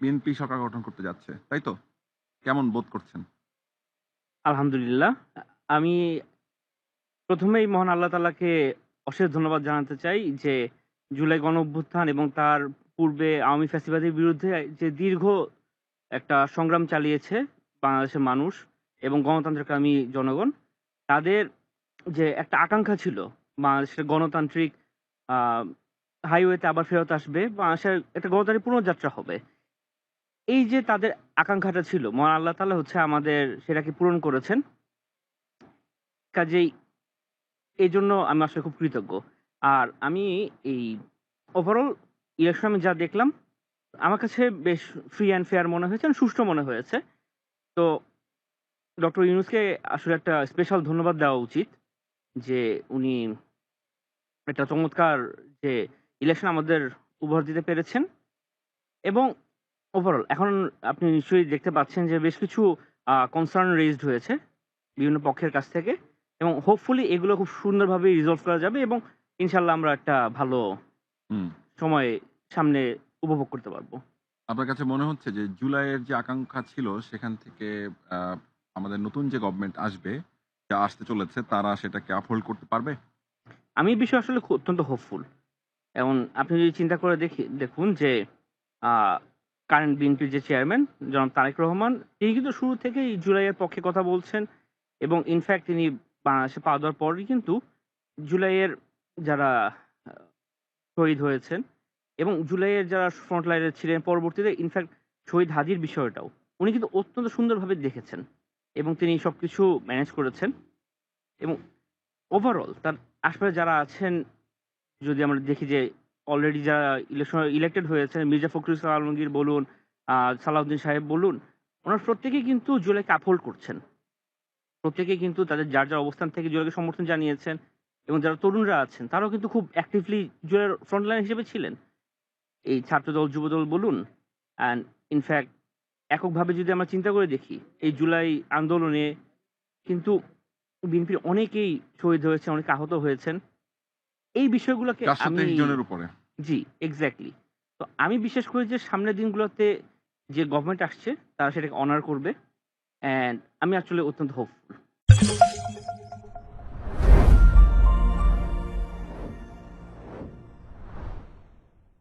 BNP সরকার গঠন করতে যাচ্ছে। তাই তো? কেমন বোধ করছেন? আলহামদুলিল্লাহ। আমি ১ম এই মহান আল্লাহ তাআলাকে অশেষ ধন্যবাদ জানাতে চাই যে, জুলাই গণঅভ্যুত্থান এবং তার পূর্বে আওয়ামী ফ্যাসিবাদের বিরুদ্ধে যে দীর্ঘ একটা সংগ্রাম চালিয়েছে বাংলাদেশের মানুষ এবং গণতন্ত্রকামী জনগণ, তাদের যে একটা আকাঙ্খা ছিল বাংলাদেশের গণতান্ত্রিক আ হাইওয়েতে আবার ফেরত আসবে, বাংলাদেশের একটা গণতান্ত্রিক পুনর্যাত্রা হবে। এই যে তাদের আকাঙ্খাটা ছিল, মহান আল্লাহ তাআলা হচ্ছে আমাদের সেটাকে পূরণ করেছেন। কাজেই এজন্য আমি আসলে খুব কৃতজ্ঞ। আর আমি এই ওভারঅল ইলেকশন আমি যা দেখলাম, আমার কাছে বেশ ফ্রি অ্যান্ড ফেয়ার মনে হয়েছে, and সুষ্ঠু মনে হয়েছে। তো ডক্টর ইউনূসকে আসলে একটা স্পেশাল ধন্যবাদ দেওয়া উচিত যে উনি একটা চমৎকার যে ইলেকশন আমাদের উপহার দিতে পেরেছেন এবং ওভারঅল এখন আপনি নিশ্চয়ই দেখতে পাচ্ছেন যে বেশ কিছু কনসার্ন রেইজড হয়েছে বিভিন্ন পক্ষের কাছ থেকে এবং হোপফুলি এগুলো খুব সুন্দরভাবে রিজলভ করা যাবে এবং ইনশাআল্লাহ আমরা একটা ভালো হুম। সময় সামনে উপভোগ করতে পারবো। আপনার কাছে মনে হচ্ছে যে জুলাইয়ের যে আকাঙ্খা ছিল সেখান থেকে আ আমাদের নতুন যে গভর্নমেন্ট আসবে, যা আসতে চলেছে তারা সেটাকে আপহোল্ড করতে পারবে? আমি এই বিষয়ে আসলে অত্যন্ত হোপফুল। এবং আপনি যদি চিন্তা করে দেখুন যে আ কারেন্ট বিএনপির যে চেয়ারম্যান জনাব তারেক রহমান, তিনি কিন্তু শুরু থেকেই জুলাইয়ের পক্ষে কথা বলছেন এবং ইনফেক্ট তিনি বাংলাদেশে পা দেওয়ার পরই কিন্তু জুলাইয়ের যারা আ শহীদ হয়েছেন এবং জুলাইয়ের যারা ফ্রন্ট লাইনে ছিলেন পরবর্তীতে ইনফেক্ট শহীদ হাদির বিষয়টাও উনি কিন্তু অত্যন্ত সুন্দরভাবে দেখেছেন এবং তিনি সবকিছু ম্যানেজ করেছেন এবং ওভারঅল তার আশপাশে যারা আছেন যদি আমরা দেখি যে অলরেডি যারা ইলেক্টেড হয়েছেন মির্জা ফখরুল ইসলাম আলমগীর বলুন, সালাউদ্দিন সাহেব বলুন, ওনারা প্রত্যেকেই কিন্তু জুলাইকে আপহোল্ড করছেন। প্রত্যেকেই কিন্তু তাদের যার অবস্থান থেকে জুলাইকে সমর্থন জানিয়েছেন এবং যারা তরুণরা আছেন তারাও কিন্তু খুব অ্যাক্টিভলি জুলাইয়ের ফ্রন্ট লাইন হিসেবে ছিলেন। এই ছাত্রদল, যুবদল বলুন অ্যান্ড ইনফেক্ট এককভাবে যদি আমরা চিন্তা করে দেখি, এই জুলাই আন্দোলনে কিন্তু বিএনপির অনেকেই শহীদ হয়েছেন, অনেকে আহত হয়েছেন। এই বিষয়গুলোকে আমি ৪২৩ জনের উপরে। জি, এক্সাক্টলি। তো আমি বিশ্বাস করি যে সামনের দিনগুলোতে যে গভর্নমেন্ট আসছে তারা সেটাকে অনার করবে অ্যান্ড আমি আসলে অত্যন্ত হোপফুল।